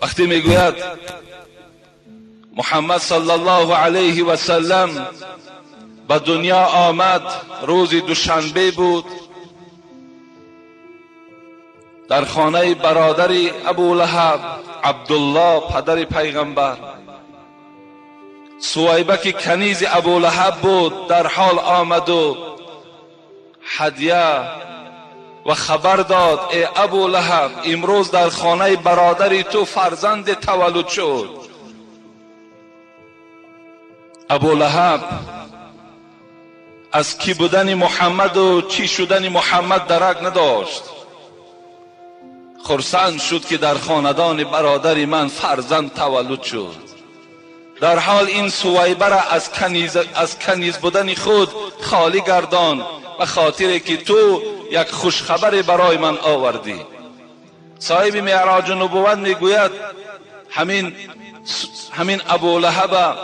وقتی میگوید محمد صلی الله علیه و سلم به دنیا آمد، روز دوشنبه بود، در خانه برادر ابولهب عبدالله پدر پیغمبر، سویبه که کنیز ابولهب بود در حال آمد و هدیه و خبر داد: ای ابولهب، امروز در خانه برادری تو فرزند تولد شد. ابولهب از کی بودن محمد و چی شدن محمد درک نداشت. خرسند شد که در خاندان برادر من فرزند تولد شد. در حال این سویبه را از کنیز بودن خود خالی گردان، به خاطر که تو یک خوشخبر برای من آوردی. صاحب معراج نبوت میگوید همین ابولهب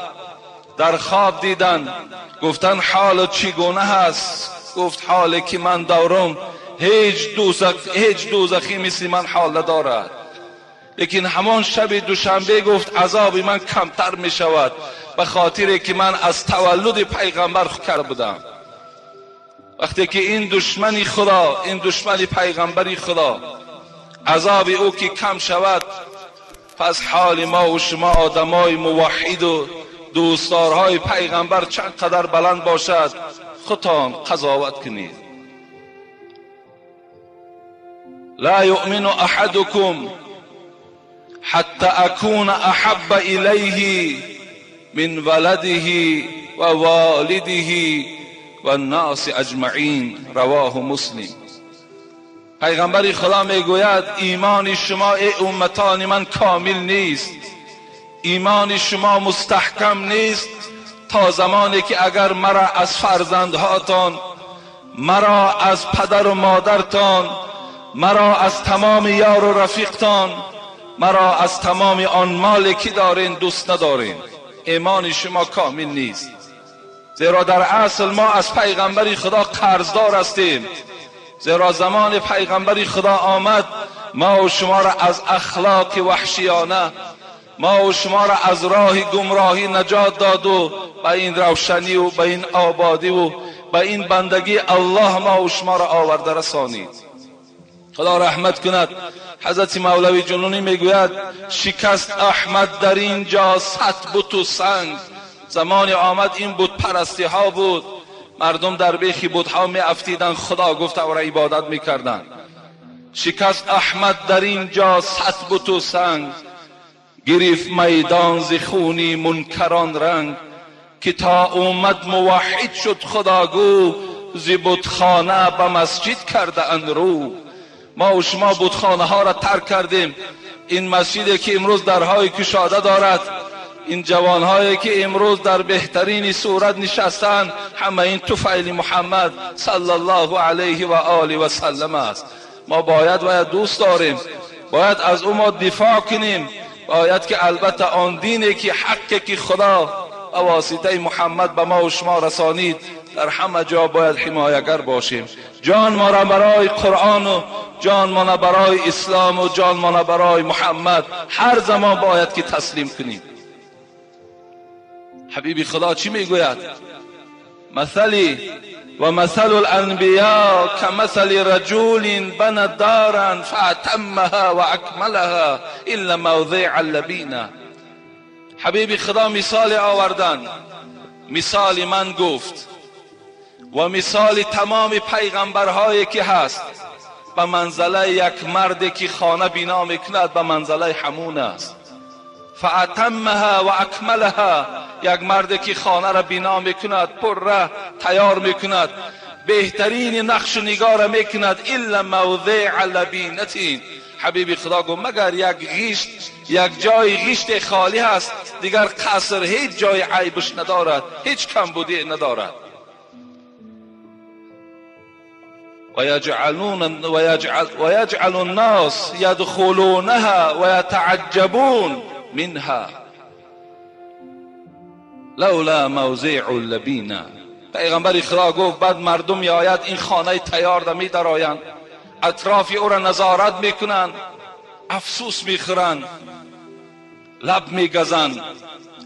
در خواب دیدن، گفتن حال چگونه هست؟ گفت حالی که من دارم هیچ دوزخی مثل من حال ندارد. لیکن همان شب دوشنبه گفت عذاب من کمتر می شود، به خاطر که من از تولد پیغمبر کرده بودم. وقتی که این دشمن خدا، این دشمن پیغمبری خدا، عذاب او که کم شود، پس حال ما و شما آدمای موحد و دوستدارهای پیغمبر چقدر بلند باشد، خودتان قضاوت کنید. لا یؤمن احدکم حتی اکون احب الیه من ولده و والده و الناس اجمعین، رواه مسلم. پیغمبر خدا میگوید ایمان شما ای امتان من کامل نیست، ایمان شما مستحکم نیست تا زمانی که اگر مرا از فرزندهاتان، مرا از پدر و مادرتان، مرا از تمام یار و رفیقتان، مرا از تمام آن مالی که دارین دوست ندارین، ایمان شما کامل نیست. زیرا در اصل ما از پیغمبر خدا قرضدار هستیم. زیرا زمان پیغمبر خدا آمد، ما و شما را از اخلاق وحشیانه، ما و شما را از راه گمراهی نجات داد و به این روشنی و به این آبادی و به این بندگی الله ما و شما را آورده رسانید. خدا رحمت کند. حضرت مولوی جنونی میگوید شکست احمد در اینجا صد بت و سنگ. زمان آمد این بت پرستی ها بود، مردم در بیخ بت ها می افتیدن، خدا گفت و را عبادت میکردن. شکست احمد در اینجا صد بت و سنگ، گرفت میدان ز خونی منکران رنگ. که تا اومد موحد شد خداگو، ز بتخانه به مسجد کرده اند رو. ما و شما بتخانه ها را ترک کردیم. این مسجدی که امروز درهای کشاده دارد، این جوانهایی که امروز در بهترین صورت نشستند، همه این طفیل محمد صلی الله علیه و آله و سلم است. ما باید دوست داریم، باید از او ما دفاع کنیم. باید که البته آن دینی که حقی که خدا به واسطه محمد به ما و شما رسانید، در همه جا باید حمایتگر باشیم. جان ما را برای قرآن و جان ما را برای اسلام و جان ما را برای محمد هر زمان باید که تسلیم کنیم. حبیب خدا چی میگوید؟ مثلی و مثل الانبیاء کمثل رجل بنى دارا فاتمها و اکملها الا موضع اللبینه. حبیب خدا مثال آوردن، مثال من گفت و مثال تمام پیغمبرهایی که هست به منزله یک مردی که خانه بنا میکند به منزله همون است. فاتمها و اکملها، یک مردی که خانه را بنا میکند، پر تیار میکند، بهترین نقش و نگار میکند، الا موضع لبینه. حبیب خدا گفت مگر یک جای غشت خالی هست، دیگر قصر هیچ جای عیبش ندارد، هیچ کمبودی ندارد. ويجعل الناس يدخلونها ويتعجبون منها لولا موضع اللبینه. پیغمبر خدا گفت بعد مردم میآید این خانه تیار می درآیند، اطراف او را نظارت میکنند، افسوس میخورند، لب میگزند،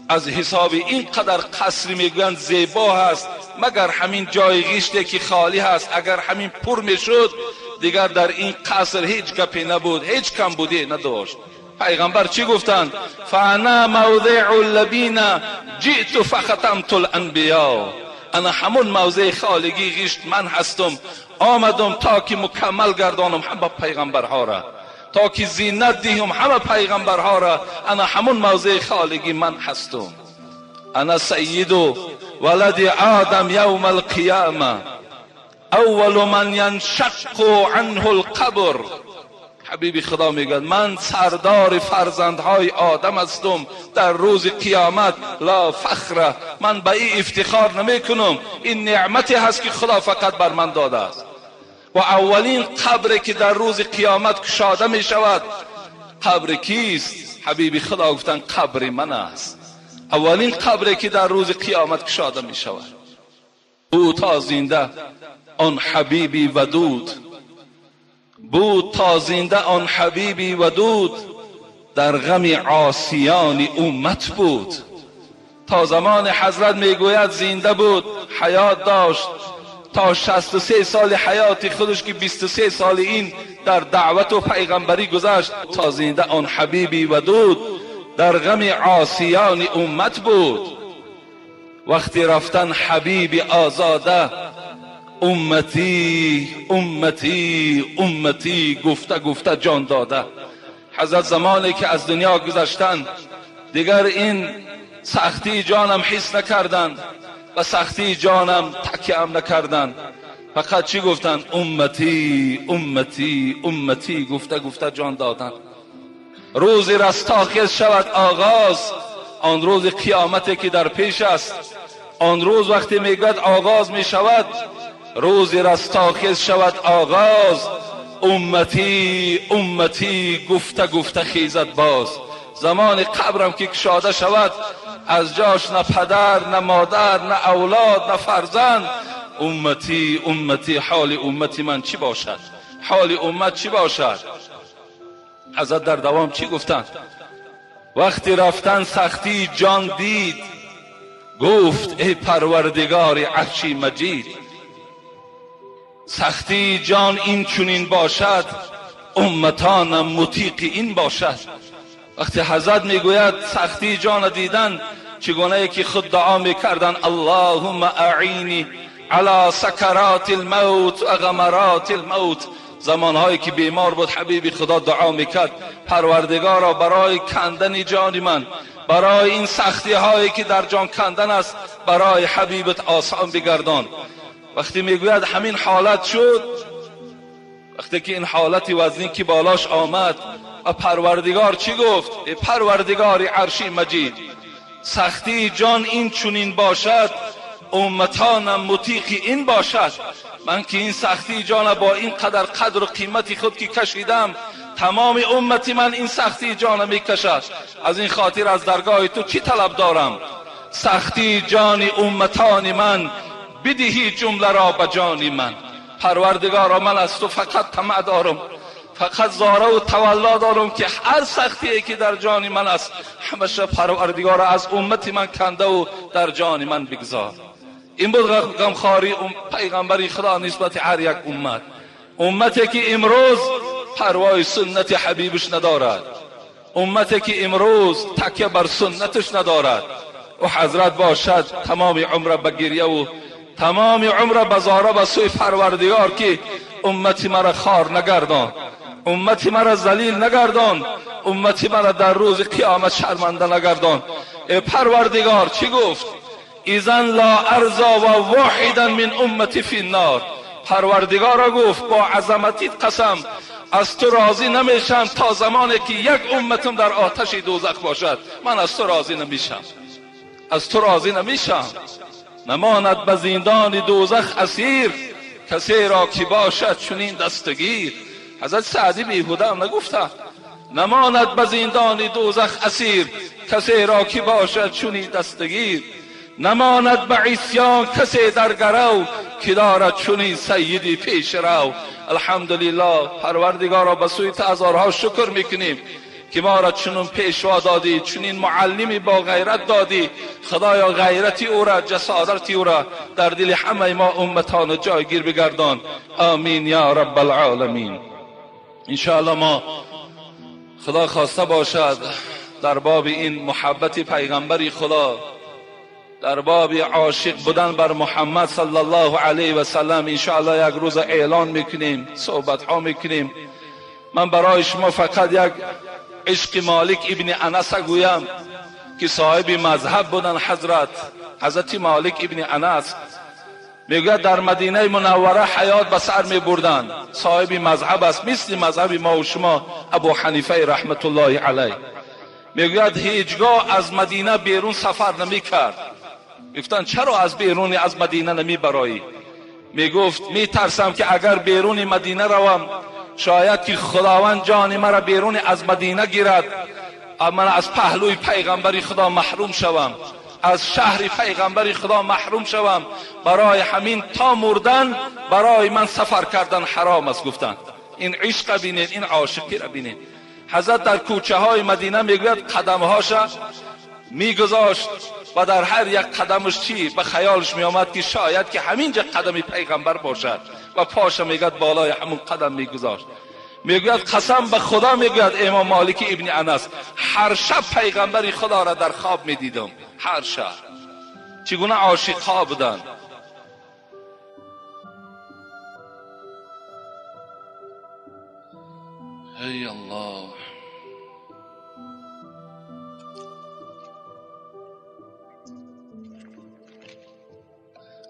از حساب اینقدر قصری میگویند زیبا هست، مگر همین جای غیشتی که خالی هست اگر همین پر میشد دیگر در این قصر هیچ گپی نبود، هیچ کم بودی نداشت. پیغمبر چی گفتند؟ فانا موضع الذین جئت فختمت الانبیاء، انا همون موضع خالگی غیشت من هستم، آمدم تا که مکمل گردانم همه پیغمبرها را، تا که زینت دهم همه پیغمبرها را، انا همون موضع خالگی من هستم. انا سید ولد آدم یوم القیامه اول من ینشق عنه القبر. حبیب خدا میگه من سردار فرزندهای آدم هستم در روز قیامت، لا فخر، من به این افتخار نمی کنم، این نعمتی هست که خدا فقط بر من داده است. و اولین قبری که در روز قیامت کشاده می شود قبر کیست؟ حبیب خدا گفتن قبر من است. اولین قبری که در روز قیامت کشاده می شود بود تا زنده آن حبیبی ودود، بود تا زنده آن حبیبی ودود، در غم عاصیان امت بود. تا زمان حضرت میگوید زنده بود، حیات داشت، تا 63 سال حیات خودش که 23 سال این در دعوت و پیغمبری گذشت، تا زنده آن حبیبی ودود در غم عاصیان امت بود. وقتی رفتن حبیب آزاده امتی امتی امتی گفته گفته جان داده. حضرت زمانی که از دنیا گذشتن دیگر این سختی جانم حس نکردن و سختی جانم تکیم نکردن، فقط چی گفتن؟ امتی امتی امتی گفته گفته جان دادن. روز رستاخیز شود آغاز، آن روز قیامتی که در پیش است، آن روز وقتی میگوید آغاز می شود، روز رستاخیز شود آغاز، امتی امتی گفته گفته خیزد باز. زمان قبرم که کشاده شود از جاش نه پدر نه مادر نه اولاد نه فرزند، امتی امتی حال امتی من چی باشد؟ حال امت چی باشد؟ حضرت در دوام چی گفتند؟ وقتی رفتن سختی جان دید، گفت ای پروردگار عرشی مجید، سختی جان این چونین باشد، امتانم مطیق این باشد. وقتی حضرت میگوید سختی جان دیدن، چگونه که خود دعا میکردن اللهم اعینی علی سکرات الموت و غمرات الموت. زمانهایی که بیمار بود حبیب خدا دعا میکرد پروردگارا برای کندن جان من، برای این سختی هایی که در جان کندن است، برای حبیبت آسان بگردان. وقتی میگوید همین حالت شد، وقتی که این حالت وزنی که بالاش آمد و پروردگار چی گفت؟ ای پروردگار عرشی مجید، سختی جان این چونین باشد، امتانم مطیق این باشد. من که این سختی جان با این قدر و قیمتی خود که کشیدم، تمام امتی من این سختی جان میکشد. از این خاطر از درگاه تو چی طلب دارم؟ سختی جان امتان من بدهی جمله را به جان من. پروردگارا من از تو فقط طمع دارم، فقط زاره و تولا دارم که هر سختی که در جان من است همیشه پروردگارا از امتی من کنده و در جان من بگذار. این بود غمخواری پیغمبری خدا نسبت هر یک امت. امتی که امروز پروای سنت حبیبش ندارد، امتی که امروز تکیه بر سنتش ندارد، و حضرت باشد تمام عمر به گریه و تمام عمر به زاره به سوی پروردگار که امتی مرا خار نگردان، امتی مرا ذلیل نگردان، امتی مرا در روز قیامت شرمنده نگردان. ای پروردگار چی گفت؟ اذن لا ارضا و واحدا من امتی فی النار. پروردگار گفت با عظمتیت قسم از تو راضی نمیشم تا زمانی که یک امتم در آتش دوزخ باشد. من از تو راضی نمیشم، از تو راضی نمیشم. نماند به زندان دوزخ اسیر، کسی را که باشد چنین دستگیر. حضرت سعدی بیهوده هم نگفته نماند به زندان دوزخ اسیر، کسی را که باشد چنین دستگیر. نماند به عصیان کسی در گرو، که دارد چنین سیدی پیش رو. الحمدلله پروردگارا به سوی هزارها شکر میکنیم که ما را چنین پیشوا دادی، چنین معلمی با غیرت دادی. خدایا غیرتی او را، جسارتی او را در دل همه ما امتان جایگیر بگردان. آمین یا رب العالمین. انشاءالله ما خدا خواسته باشد در باب این محبت پیغمبری خدا، در باب عاشق بودن بر محمد صلی الله علیه و سلم انشاءالله یک روز اعلان میکنیم، صحبت ها میکنیم. من برای شما فقط یک عشق مالک ابن انس گویم که صاحب مذهب بودن. حضرت مالک ابن انس میگوید در مدینه منوره حیات به سر میبردن. صاحب مذهب است، مثل مذهب ما و شما ابو حنیفه رحمت الله علیه. میگوید هیچگاه از مدینه بیرون سفر نمیکرد. گفتن چرا از بیرون از مدینه نمیبرایی؟ میگفت میترسم که اگر بیرون مدینه روم شاید که خداوند جان مرا بیرون از مدینه گیرد، من از پهلوی پیغمبری خدا محروم شوم، از شهر پیغمبری خدا محروم شوم. برای همین تا مردن برای من سفر کردن حرام است. گفتن این عشق بینید، این عاشقی را بینید. حضرت در کوچه های مدینه میگوید قدمهاش میگذاشت و در هر یک قدمش چی به خیالش میآمد که شاید که همینجا قدم پیغمبر باشد و پاش میگوید بالای همون قدم میگذاشت. میگوید قسم به خدا، میگوید امام مالک ابن انس، هر شب پیغمبری خدا را در خواب میدیدم. هر شب. چگونه عاشق ها بودند. ای الله.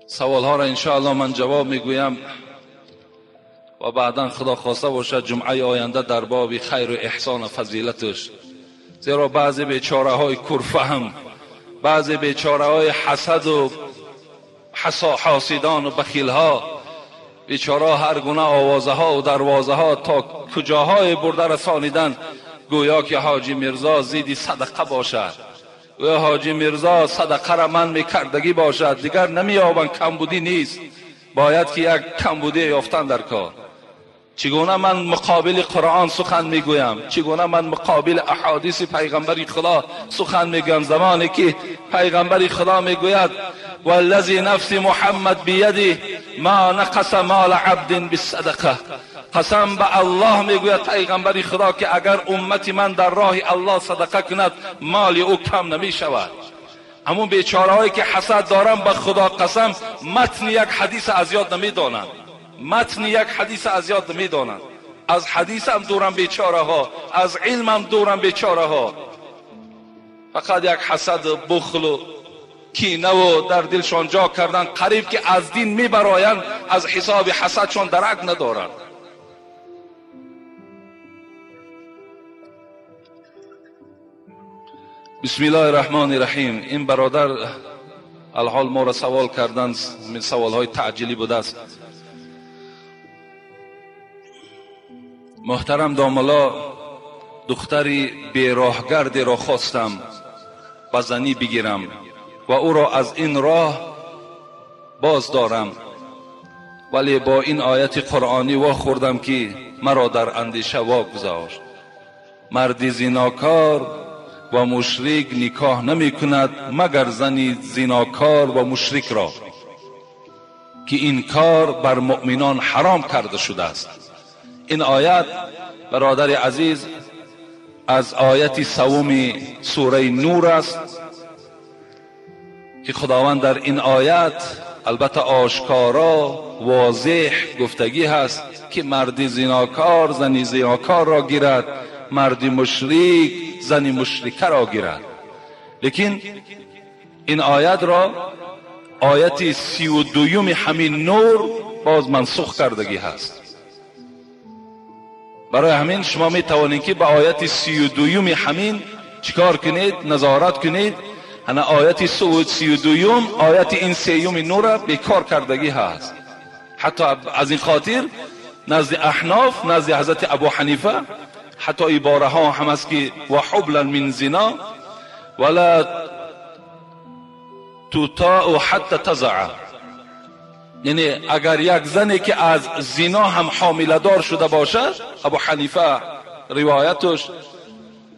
سوال ها را انشاءالله من جواب میگویم و بعدا خدا خواسته باشد جمعه آینده در باب خیر و احسان و فضیلتش. زیرا بعضی بیچاره های کرفهم، بعضی بیچاره های حسد و حاسدان و بخیل ها، بیچاره هر گونه آوازه ها و دروازه ها تا کجاهای برده رسانیدن گویا که حاجی میرزا زیدی صدقه باشد، گویا حاجی میرزا صدقه را من میکردگی باشد. دیگر نمیابن، کمبودی نیست، باید که یک کمبودی یافتن در کار. چگونه من مقابل قرآن سخن میگویم، چگونه من مقابل احادیث پیغمبری خدا سخن میگویم، زمانی که پیغمبری خدا میگوید والذی نفس محمد بیده ما نقص مال عبد بالصدقه. قسم به الله میگوید پیغمبری خدا که اگر امتی من در راه الله صدقه کند مال او کم نمی شود. همون بیچاره هایی که حسد دارن به خدا قسم متن یک حدیث از یاد نمیدانند، متن یک حدیث از یاد نمیدانند. از حدیث هم دورن بیچاره ها، از علم هم دورن بیچاره ها. فقط یک حسد، بخل و کینه و در دلشان جا کردن، قریب که از دین میبرایند از حساب حسدشان درک ندارند. بسم الله الرحمن الرحیم. این برادر الحال ما را سوال کردند، من سوال های تعجیلی بوده است. محترم داملا، دختری بیراهگردی را خواستم به زنی بگیرم و او را از این راه باز دارم، ولی با این آیت قرآنی واخوردم که مرا در اندیشه واگذاشت. مرد زیناکار و مشرک نکاح نمی کند مگر زنی زیناکار و مشرک را، که این کار بر مؤمنان حرام کرده شده است. این آیت برادر عزیز از آیت سوم سوره نور است که خداوند در این آیت البته آشکارا واضح گفتگی هست که مرد زیناکار زنی زیناکار را گیرد، مرد مشرک زنی مشرکه را گیرد. لیکن این آیت را آیت 32 همین نور باز منسوخ کردگی هست. برای همین شما می توانید که به آیت 32 همین چیکار کنید؟ نظارت کنید. انا آیت 32 آیت این 3 نور را بیکار کردگی هست. حتی از این خاطر نزد احناف، نزد حضرت ابو حنیفه، حتی عباره ها هم است که و حبلا من زنا ولا تطاع حتی تضع. یعنی اگر یک زنی که از زنا هم حامله دار شده باشد، ابو حنیفه روایتش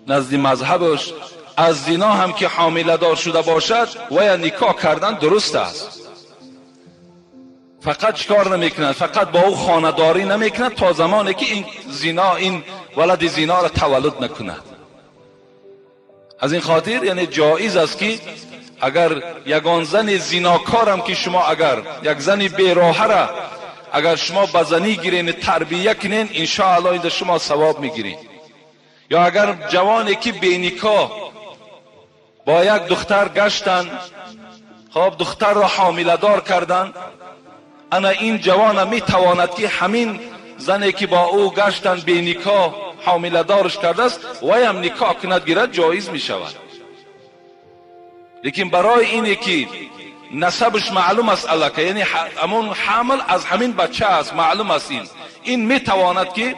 نزد مذهبش، از زنا هم که حامله دار شده باشد و نکاح کردن درست است. فقط چیکار نمیکند؟ فقط با او خانه‌داری نمیکند تا زمانی که این ولد زنا را تولد نکند. از این خاطر یعنی جایز است که اگر یگان زن زناکارم که شما اگر یک زن بیراه را اگر شما بزنی گیرین تربیه کنین، ان شاء الله این شما ثواب میگیرین. یا اگر جوانی که بینکاح با یک دختر گشتن، خب دختر را حامله دار کردن، انا این جوان میتواند که همین زنی که با او گشتن بینکاح حامله دارش کرده است و هم نکاح کند گیرد، جایز می شود. لیکن برای اینی که نسبش معلوم است الکه، یعنی همون حامل از همین بچه است، معلوم است این میتواند که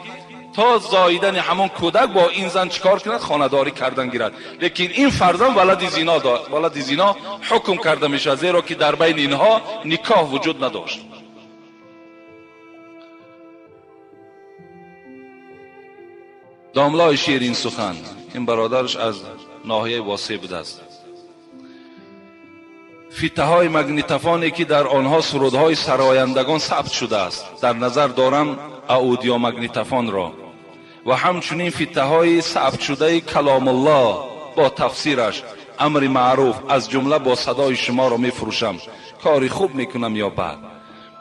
تا زاییدن همون کودک با این زن چیکار کند؟ خانه‌داری کردن گیرد. لیکن این فرزند ولد زنا حکم کرده میشه، زیرا که در بین اینها نکاح وجود نداشت. داملای شیرین سخن، این برادرش از ناحیه واسه بوده است. فیته های مگنیتوفانی که در آنها سرودهای سرایندگان ثبت شده است، در نظر دارم اودیو مگنیتوفون را، و همچنین فیته های ثبت شده کلام الله با تفسیرش، امر معروف از جمله با صدای شما را می فروشم. کاری خوب میکنم یا بد؟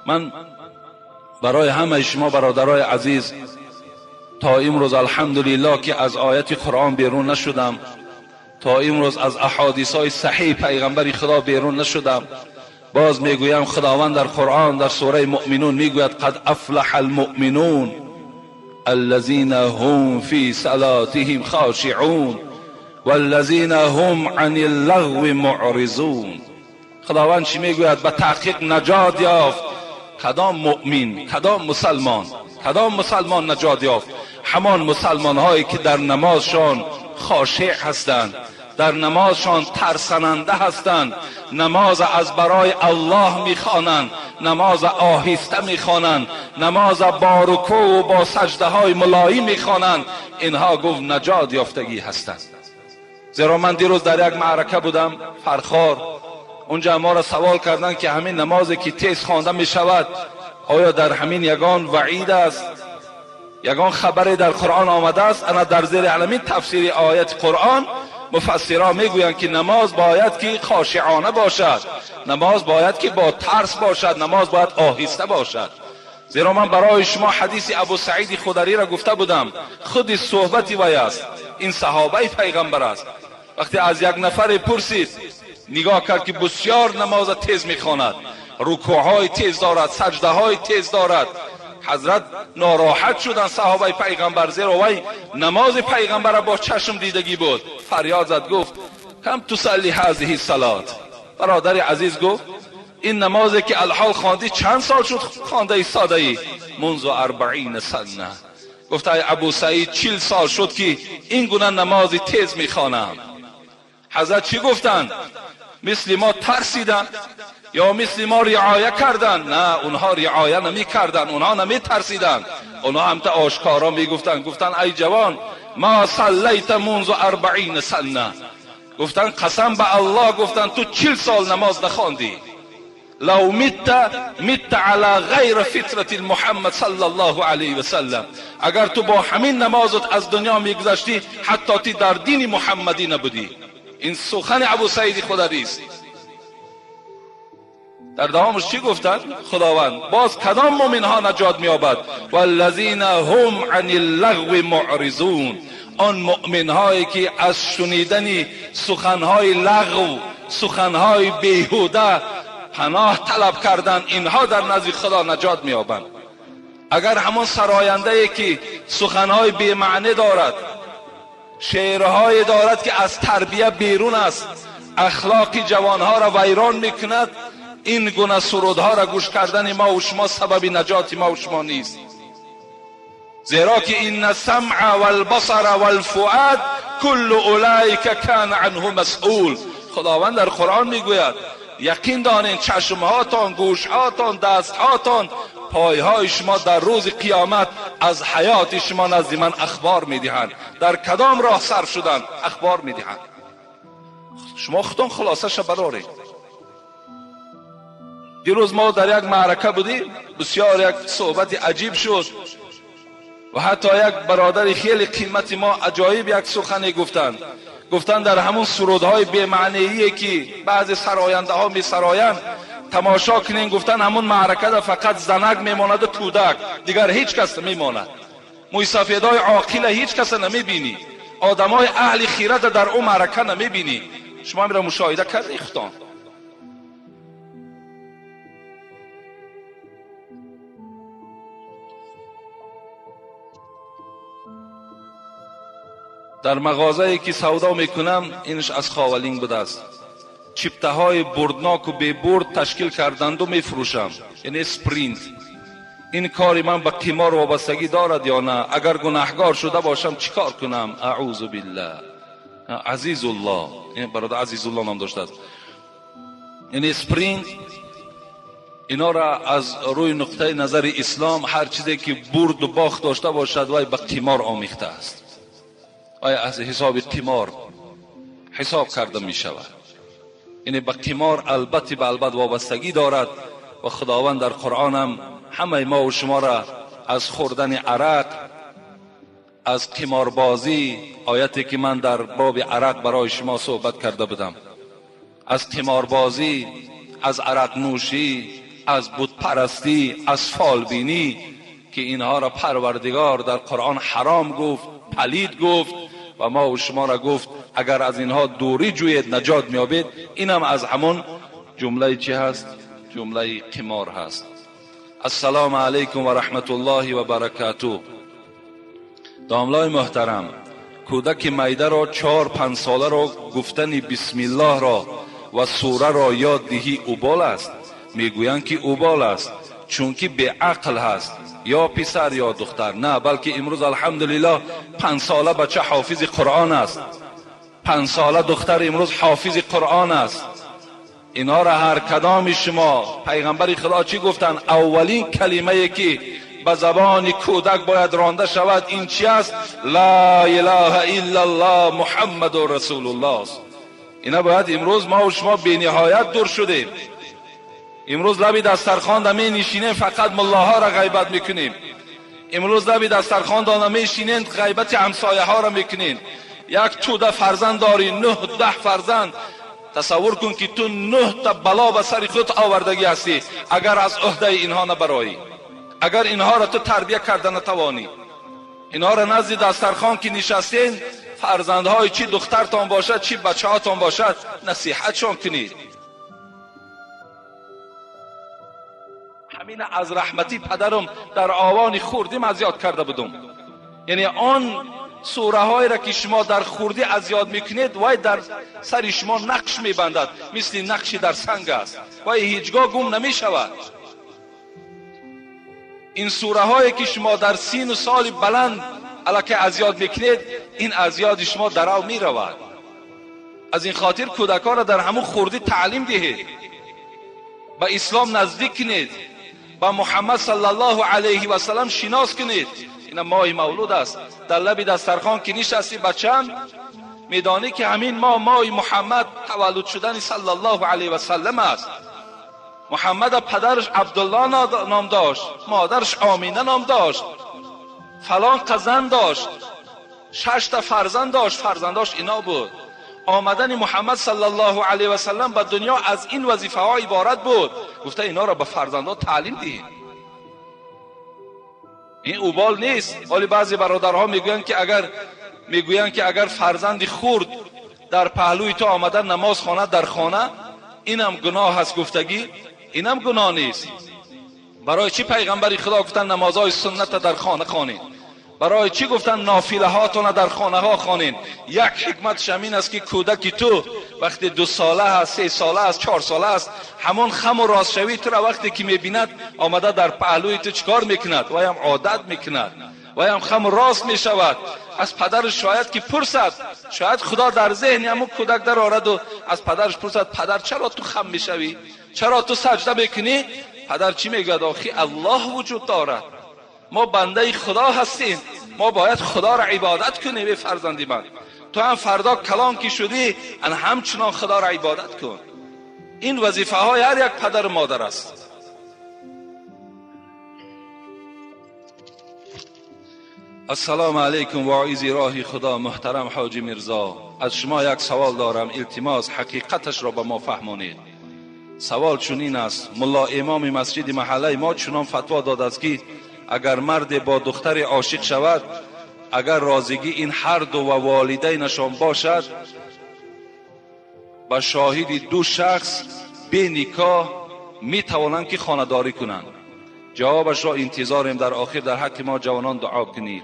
من برای همه شما برادرای عزیز تا امروز الحمدلله که از آیت قرآن بیرون نشدم، تا امروز از احادیث های صحیح پیغمبر خدا بیرون نشدم. باز میگویم خداوند در قرآن در سوره مؤمنون میگوید قد افلح المؤمنون الذين هم في صلاتهم خاشعون والذين هم عن اللغو معرضون. خداوند چی میگوید؟ به تحقیق نجات یافت کدام مؤمن، کدام مسلمان نجات یافت؟ همان مسلمان هایی که در نمازشان خاشع هستند، در نمازشان ترسننده هستند، نماز از برای الله میخوانند، نماز آهسته میخوانند، نماز با رکوع و با سجده های ملایم میخوانند. اینها گفت نجات یافتگی هستند. زیرا من دیروز در یک معرکه بودم فرخار، اونجا ما را سوال کردند که همین نمازی که تیز خوانده میشود آیا در همین یگان وعید است، یگان خبری در قرآن آمده است؟ انا در زیر علمین تفسیر آیت قرآن مفسران میگویند که نماز باید که خاشعانه باشد، نماز باید که با ترس باشد، نماز باید آهسته باشد. زیرا من برای شما حدیث ابو سعید خدری را گفته بودم، خود صحبتی وی است، این صحابه پیغمبر است. وقتی از یک نفر پرسید، نگاه کرد که بسیار نماز تیز میخواند، رکوعهای تیز دارد، سجده های تیز دارد، حضرت ناراحت شدن صحابه پیغمبر، زیرا وی نماز پیغمبر با چشم دیدگی بود. فریاد زد گفت کم تصلی هذه الصلات. برادر عزیز گفت این نمازی که الحال خواندی چند سال شد خوانده ای ساده ای؟ منذ 40 سنه. گفت ای ابو سعید 40 سال شد که این گونه نمازی تیز میخوانم. حضرت چی گفتند؟ مثل ما ترسیدن یا مثل ما رعایه کردن؟ نه، اونها رعایه نمی کردن، اونها نمی ترسیدن، اونها هم تا آشکارا می گفتن ای جوان ما صلیت منذ 40 سنه. گفتن قسم به الله، گفتن تو 40 سال نماز نخواندی. لو مت على غیر فطرت محمد صلی الله علیه و سلم، اگر تو با همین نمازت از دنیا میگذشتی حتی تی در دین محمدی نبودی. این سخن ابو سعید خدری است. در دوامش چی گفتن خداوند؟ باز کدام مومن ها نجات می‌یابد؟ والذین هم عن اللغو معرضون. آن مؤمن هایی که از شنیدن سخنهای لغو، سخنهای بیهوده پناه طلب کردن، اینها در نزد خدا نجات می‌یابند. اگر همون سراینده‌ای که سخنهای بی معنی دارد، شعرهای دارد که از تربیه بیرون است، اخلاق جوانها را ویران میکند، این گونه سرودها را گوش کردن ما و شما سبب نجات ما و شما نیست. زیرا که این السمع والبصر والفؤاد کل اولئک کان عنه مسئول. خداوند در قرآن میگوید یقین دانین چشمهاتان، گوشهاتان، دستهاتان، پایهای شما در روز قیامت از حیات شما نزد من اخبار میدهند. در کدام راه سر شدن اخبار میدهند. شما خودتون خلاصه شو برارید. دیروز ما در یک معرکه بودیم، بسیار یک صحبت عجیب شد و حتی یک برادر خیلی قیمتی ما عجایب یک سخنی گفتند در همون سرودهای بی‌معنیی که بعضی سراینده ها می سرایند تماشا کنین، گفتن همون معرکه در فقط زنک میماند و کودک، دیگر هیچ کس نمیماند. موی سفیدای عاقل هیچ کس نمیبینی، آدمای اهل خیرت در اون معرکه نمیبینی. شما میره مشاهده کردی خودتان. در مغازه‌ای که سودا میکنم اینش از خاولین بوده است، چپته های بردناک و بی برد تشکیل کردند و میفروشم، یعنی اسپرینت. این کاری من به قمار وابستگی دارد یا نه؟ اگر گناهکار شده باشم چیکار کنم؟ اعوذ بالله. عزیز الله، این برادر عزیز الله نام داشته است. یعنی اسپرینت اینا را از روی نقطه نظر اسلام هر چیزی که برد و باخت داشته باشد وای به قمار آمیخته است، وای از حساب قمار حساب کرده می شود. یعنی به قمار البته به البته وابستگی دارد و خداوند در قرآن هم همه ما و شما را از خوردن عرق، از قماربازی، آیتی که من در باب عرق برای شما صحبت کرده بودم، از قماربازی، از عرق نوشی، از بت پرستی، از فالبینی که اینها را پروردگار در قرآن حرام گفت، پلید گفت و ما و شما را گفت اگر از اینها دوری جوید نجات میابید. اینم از همون جمله چی هست؟ جمله قمار هست. السلام علیکم و رحمت الله و برکاته. داملای محترم، کودک میده را 4-5 ساله را گفتن بسم الله را و سوره را یاد دهی اوبال است. میگویند که اوبال است چون که به عقل هست، یا پسر یا دختر. نه، بلکه امروز الحمدلله 5 ساله بچه حافظ قرآن است، 5 ساله دختر امروز حافظ قرآن است. اینا را هر کدام شما، پیغمبر خدا چی گفتن؟ اولین کلمه‌ای که به زبان کودک باید رانده شود این چی است؟ لا اله الا الله محمد رسول الله است. اینا باید امروز ما و شما بی نهایت دور شدیم. امروز لبی دسترخوان دمی نشینیم فقط ملاها را غیبت میکنیم. امروز لبی دسترخوان دمی نشینیم غیبت همسایه ها را میکنیم. یک توده فرزند داری، 9-10 فرزند. تصور کن که تو 9 تا بلا به سر خود آوردگی هستی اگر از عهده اینها نبرایی، اگر اینها را تو تربیه کرده نتوانی. اینها را نزد دسترخوان که نشستین، فرزندهای چی دخترتان باشد چی بچه هاتان باشد نصیحتشان کنید. همین از رحمتی پدرم در آوان خوردیم از یاد کرده بودم. یعنی آن سوره های را که شما در خوردی از یاد میکنید وای در سر شما نقش میبندد، مثل نقشی در سنگ است، وای هیچگاه گم نمیشود. این سوره هایی که شما در سین و سال بلند الکی از یاد میکنید، این از یاد شما درو میرود. از این خاطر کودکان را در همون خوردی تعلیم دهید، به اسلام نزدیک کنید، به محمد صلی الله علیه و سلم شناس کنید. این ماه مولود است. در لب دسترخوان که نشستی بچم میدانی که همین ماه محمد تولد شدن صلی الله علیه و سلم است. محمد پدرش عبدالله نام داشت، مادرش آمینه نام داشت، فلان قزن داشت، 6 تا فرزند داشت، فرزنداش اینا بود. آمدن محمد صلی الله علیه و سلم به دنیا از این وظیفه ها عبارت بود. گفته اینا را به فرزندان تعلیم دهید. این اوبال نیست. ولی بعضی برادرها میگویند که اگر فرزند خرد در پهلوی تو آمده نماز خواند در خانه، اینم گناه هست گفتگی. اینم گناه نیست. برای چی پیغمبر خدا گفتن نمازهای سنت در خانه خوانید؟ برای چی گفتن نافله هاتون در خانه ها خوانید؟ یک حکمت همین است که کودک تو وقتی 2 ساله است، 3 ساله است، 4 ساله است، همون خم و راست شوی تو را وقتی که میبیند آمده در پهلوی تو چیکار میکند؟ و هم عادت میکند. و هم خم راست می شود. از پدرش شاید که پرسد، شاید خدا در ذهن همون کودک در آورد و از پدرش پرسد پدر چرا تو خم می شوی؟ چرا تو سجده میکنی؟ پدر چی میگوید؟ آخی الله وجود دارد، ما بنده خدا هستیم، ما باید خدا را عبادت کنیم. ای فرزندی من، تو هم فردا کلان که شدی ان همچنان خدا را عبادت کن. این وظیفه های هر یک پدر و مادر است. السلام علیکم واعظی راه خدا محترم حاجی میرزا، از شما یک سوال دارم، التماس حقیقتش را به ما فهمانید. سوال چنین است: ملا امام مسجد محله ما چنان فتوا داده است که اگر مرد با دختر عاشق شود، اگر رازگی این هر دو و والدینشان باشد، با شاهدی دو شخص بی نکاح می توانند که خانه‌داری کنند. جوابش را انتظاریم. در آخر در حق ما جوانان دعا کنید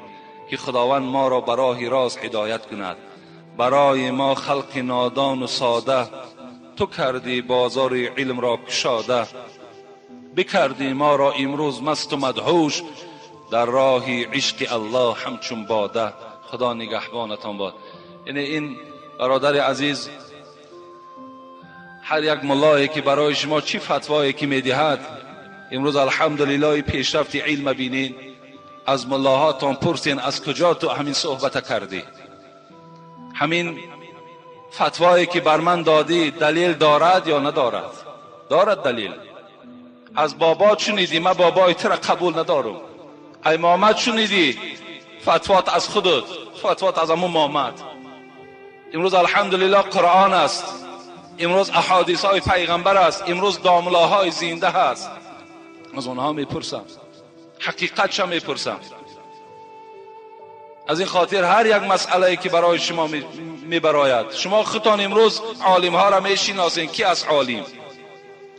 که خداوند ما را به راه راست هدایت کند. برای ما خلق نادان و ساده تو کردی بازار علم را کشاده، بکردی ما را امروز مست و مدهوش در راه عشق الله همچون باده. خدا نگهبانتان باد. یعنی این برادر عزیز، هر یک ملایی که برای شما چی فتوایی که میدهد، امروز الحمدلله پیشرفت علم بینین. از ملاهاتان پرسین از کجا تو همین صحبت کردی؟ همین فتوایی که بر من دادی دلیل دارد یا ندارد؟ دارد دلیل. از بابا چونیدی؟ من بابای تو را قبول ندارم. ای محمد چونیدی؟ فتوات از خودت، فتوات از امون محمد. امروز الحمدلله قرآن است، امروز احادیث های پیغمبر است، امروز داملاهای زنده هست. از اونها میپرسم، حقیقتش میپرسم. از این خاطر هر یک مسئله که برای شما میبراید، شما خودتان امروز عالم ها را میشناسین. کی از عالم؟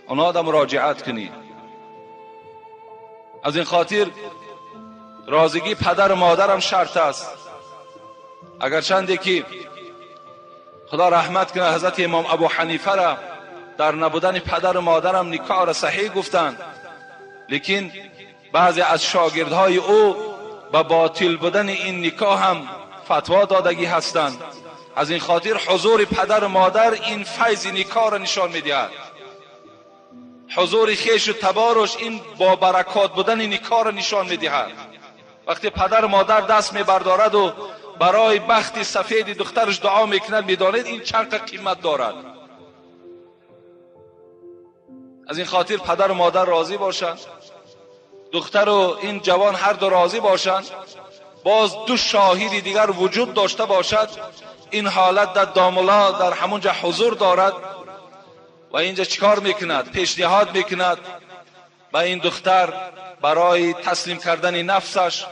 اونها را مراجعت کنید. از این خاطر رازگی پدر و مادرم شرط است. اگر چندی که خدا رحمت کنه حضرت امام ابو حنیفه را در نبودن پدر و مادرم نکاح را صحیح گفتند، لیکن بعضی از شاگردهای او با باطل بودن این نکاح هم فتوا دادگی هستند. از این خاطر حضور پدر و مادر این فیض نکاح را نشان میدهد. حضور خیش و تبارش این با برکات بودن نکاح را نشان میدهد. وقتی پدر و مادر دست میبردارد و برای بخت سفید دخترش دعا میکند، میدانید این چقدر قیمت دارد. از این خاطر پدر و مادر راضی باشند، دختر و این جوان هر دو راضی باشند، باز دو شاهدی دیگر وجود داشته باشد. این حالت در داملا در همونجا حضور دارد و اینجا چیکار میکند؟ پیشنهاد میکند به این دختر برای تسلیم کردن نفسش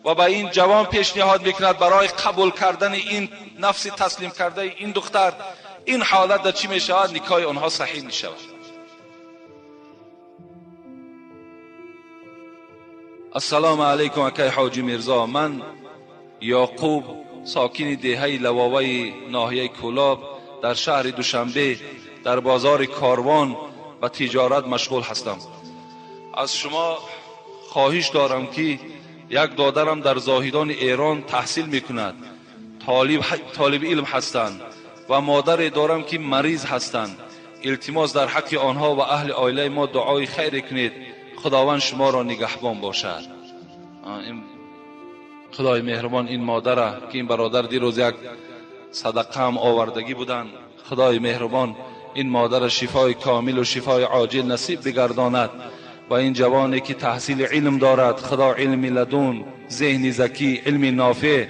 و به این جوان پیشنهاد میکند برای قبول کردن این نفس تسلیم کرده این دختر. این حالت در چی میشود؟ نکاح آنها صحیح میشود. السلام علیکم اکای حاجی میرزا، من یعقوب ساکن دهه لواوی ناحیه کولاب در شهر دوشنبه در بازار کاروان و تجارت مشغول هستم. از شما خواهش دارم که یک دادرم در زاهدان ایران تحصیل میکند، طالب علم هستند و مادر دارم که مریض هستند. التماس در حق آنها و اهل عائله ما دعای خیر کنید. خداوند شما را نگهبان باشد. خدای مهربان این مادر که این برادر دیروز یک صدقه هم آوردگی بودند، خدای مهربان این مادر شفای کامل و شفای عاجل نصیب بگرداند و این جوانی که تحصیل علم دارد، خدا علم لدون، ذهن ذکی، علم نافع،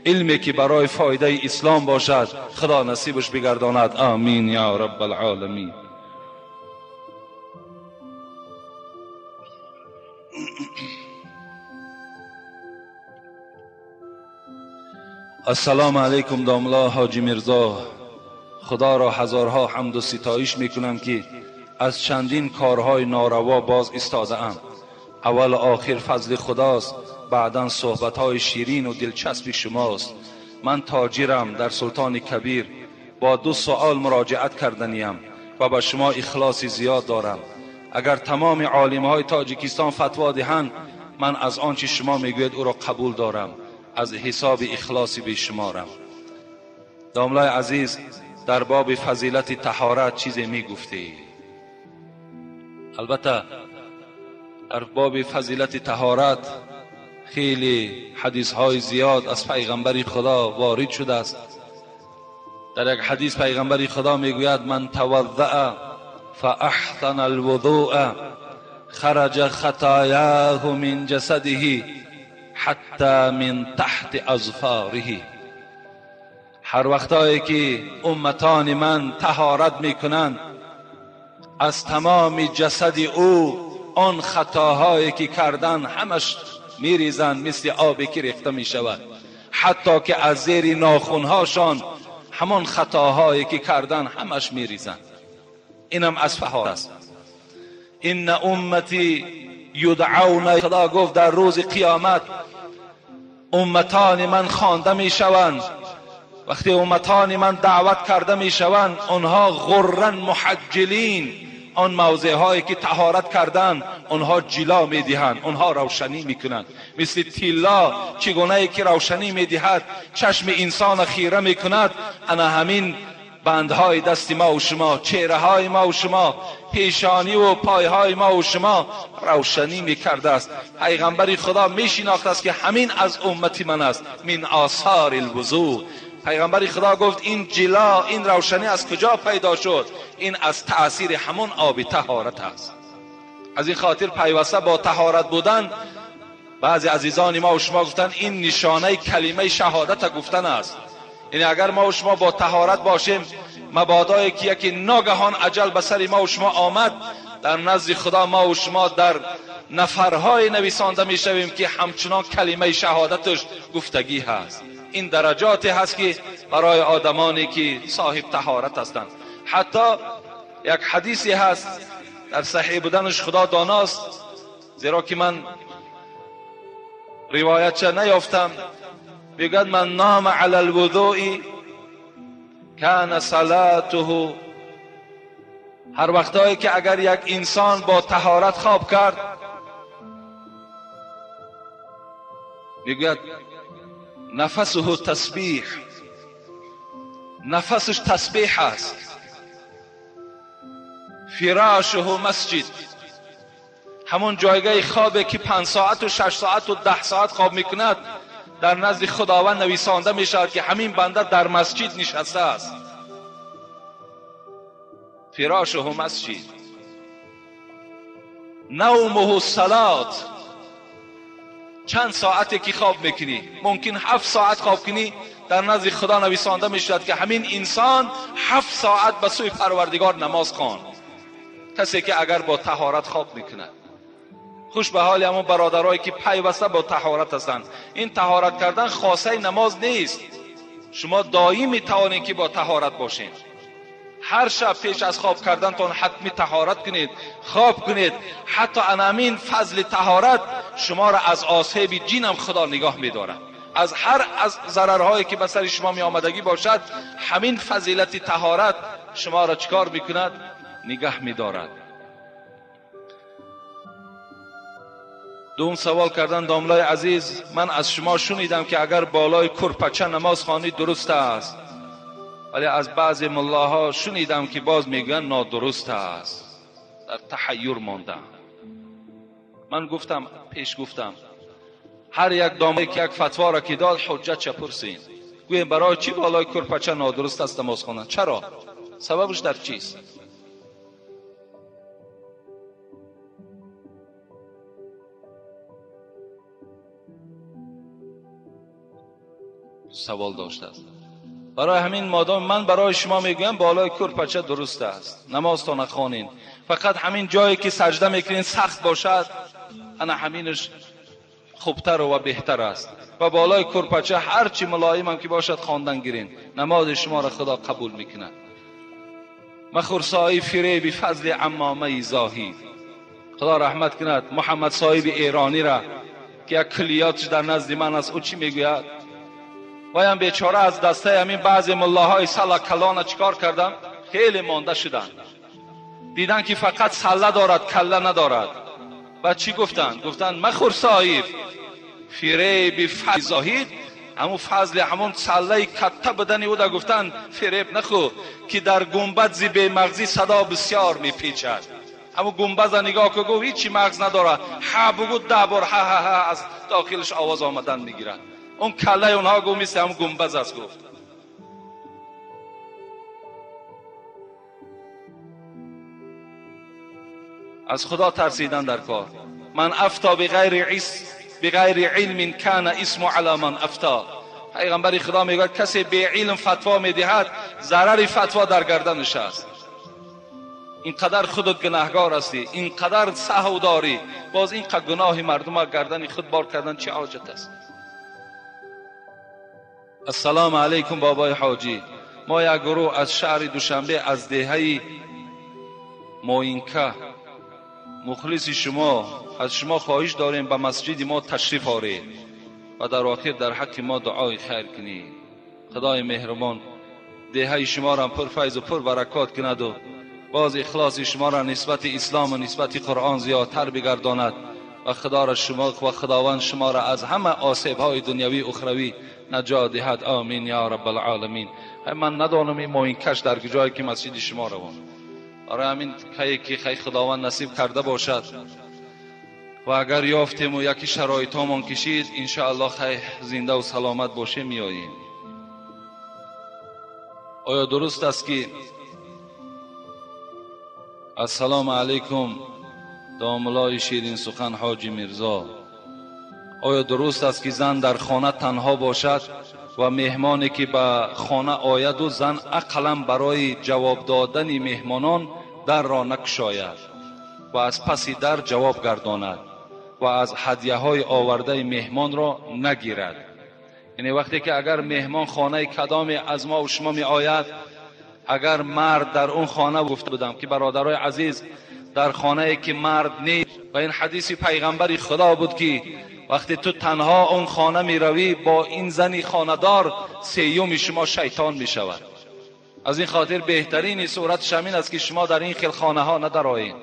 علمی که برای فایده اسلام باشد، خدا نصیبش بگرداند. آمین یا رب العالمین. السلام علیکم داملا حاجی میرزا، خدا را هزارها حمد و ستایش میکنم که از چندین کارهای ناروا باز ایستاده ام. اول و آخر فضل خداست، بعداً صحبتهای شیرین و دلچسب شماست. من تاجرم در سلطان کبیر، با 2 سوال مراجعت کردنیم و با شما اخلاص زیاد دارم. اگر تمام عالمهای تاجیکستان فتوا دهند من از آنچه شما میگوید او را قبول دارم، از حساب اخلاصی به شمارم. داملای عزیز، در باب فضیلت طهارت چیزی میگفتی. البته در باب فضیلت طهارت خیلی حدیث های زیاد از پیغمبر خدا وارد شده است. در یک حدیث پیغمبر خدا میگوید من توضأ فاحسن الوضوء خرج خطایاه من جسده حتی من تحت اظفاره. هر وقتایی که امتان من طهارت میکنند، از تمام جسد او آن خطاهایی که کردن همش میریزند، مثل آبی که ریخته میشود، حتی که از زیر ناخنهاشان همان خطاهایی که کردن همش میریزند. اینم از طهارت است. ان امتی یدعون، خدا گفت در روز قیامت امتان من خوانده میشوند. وقتی امتان من دعوت کرده میشوند، آنها غرن محجلین، آن موضع هایی که طهارت کردن آنها جلا میدهند، آنها روشنی میکنند، مثل طلا چگونه که روشنی میدهد، چشم انسان خیره میکند، انا همین بندهای دست ما و شما، چهره های ما و شما، پیشانی و پای های ما و شما روشنی میکرده است. پیغمبر خدا میشناخت است که همین از امتی من است، من آثار الوضوء. پیغمبر خدا گفت این جلا، این روشنی از کجا پیدا شد؟ این از تأثیر همون آب طهارت است. از این خاطر پیوسته با طهارت بودن، بعضی عزیزان ما و شما گفتن این نشانه کلمه شهادت گفتن است. یعنی اگر ما و شما با طهارت باشیم، مبادا که یکی ناگهان اجل به سر ما و شما آمد، در نزد خدا ما و شما در نفرهای نویسانده می شویم که همچنان کلمه شهادتش گفتگی هست. این درجاتی هست که برای آدمانی که صاحب طهارت هستند. حتی یک حدیثی هست، در صحیح بودنش خدا داناست، زیرا که من روایت چه نیافتم، بگد من نام علی الوضوء کان صلاته. هر وقتایی که اگر یک انسان با طهارت خواب کرد، میگوید نفسه تسبیح، نفسش تسبیح است. فراشه مسجد، همون جایگاه خوابه که 5 ساعت و 6 ساعت و 10 ساعت خواب میکند، در نزد خداوند نویسانده میشود که همین بنده در مسجد نشسته است. فراشه مسجد. نومه الصلات، چند ساعتی که خواب میکنی، ممکن 7 ساعت خواب کنی، در نزد خدا نویسانده میشود که همین انسان 7 ساعت به سوی پروردگار نماز خواند. کسی که اگر با طهارت خواب میکند. خوش به حال همون برادرایی که پیوسته با طهارت هستند. این طهارت کردن خاصه نماز نیست، شما دائم میتوانید که با طهارت باشید. هر شب پیش از خواب کردنتان حتمی طهارت کنید، خواب کنید. حتی همین فضل طهارت شما را از آسیب جن هم خدا نگاه می‌دارد. از هر از ضررهایی که به سر شما می آمدگی باشد، همین فضیلت طهارت شما را چیکار میکند؟ نگاه می‌دارد. دوم سوال کردن داملای عزیز، من از شما شنیدم که اگر بالای کرپچه نماز خوانید درست است، ولی از بعضی ملاها شنیدم که باز میگن نادرست است. در تحیر ماندم. من گفتم، پیش گفتم، هر یک دامه که یک فتوا را که داد حجت چه پرسین، گویم برای چی بالای کرپچه نادرست است نماز خواندن؟ چرا؟ سببش در چیست؟ سوال داشته است. برای همین مادام من برای شما میگویم بالای کرپچه درست است، نماز تا نخوانین، فقط همین جایی که سجده میکنین سخت باشد، انا همینش خوبتر و بهتر است. و بالای کرپچه هر چی ملایم هم که باشد خواندن گیرین، نماز شما را خدا قبول میکند. مخورسایی فریبی فضل عمامه زاهی، خدا رحمت کند محمد صاحب ایرانی را که یک کلیاتش در نزد من است. او چی میگوید؟ وایم بیچاره از دسته همین بعضی ملاهای سلا کلانه چیکار کردم؟ خیلی مانده شدن، دیدن که فقط سله دارد کله ندارد. بعد چی گفتن؟ گفتن مخور صاحب فریب فضل زاهد، همون فضل همون سله کته بدنی او دا گفتن فریب نخور که در گنبد به مغزی صدا بسیار میپیچد. همون گنبد نگاه که گفت هیچی مغز نداره، ها بگو 10 بار ها از داخلش آواز آمدن میگیرد. اون کله اونها گفت مثل همون گنبد است. گفت از خدا ترسیدن در کار. من افتا بغیر علم کان اسم علی من افتا. پیغمبر خدا میگه کسی به علم فتوا میدهد ضرر فتوا در گردنش است. اینقدر خودت گناهگار هستی، اینقدر سهو داری، باز اینقدر گناه مردم گردن خود بار کردن چه حاجت است؟ السلام علیکم بابای حاجی، ما یک گروه از شهر دوشنبه از دهه موینکه مخلص شما، از شما خواهش داریم به مسجد ما تشریف آورید و در آخر در حق ما دعای خیر کنید. خدای مهربان دهه شما را پر فیض و پر برکات کند و باز اخلاص شما را نسبت اسلام و نسبت قرآن زیادتر بگرداند و خداوند شما را از همه آسیب های دنیوی اخروی نجات دهد. آمین یا رب العالمین. من ندانم این موینکش در کجایی که مسجد شما روان، برای همین که خیلی خداوند نصیب کرده باشد و اگر یافتیم و یکی شرایط هامان کشید انشاءالله خیلی زنده و سلامت باشه میاییم. آیا درست است که السلام علیکم داملای شیرین سخن حاجی میرزا، آیا درست است که زن در خانه تنها باشد و مهمانی که به خانه آید و زن عقلا برای جواب دادن مهمانان در را نگشاید و از پس در جواب گرداند و از هدیه های آورده مهمان را نگیرد؟ یعنی وقتی که اگر مهمان خانه کدام از ما و شما می آید، اگر مرد در اون خانه، گفته بودم که برادرای عزیز در خانه که مرد نیست، و این حدیث پیغمبر خدا بود که وقتی تو تنها اون خانه می روی با این زنی خاندار سیوم شما شیطان می شود. از این خاطر بهترین صورت همین است که شما در این خیل خانه ها ندرایید،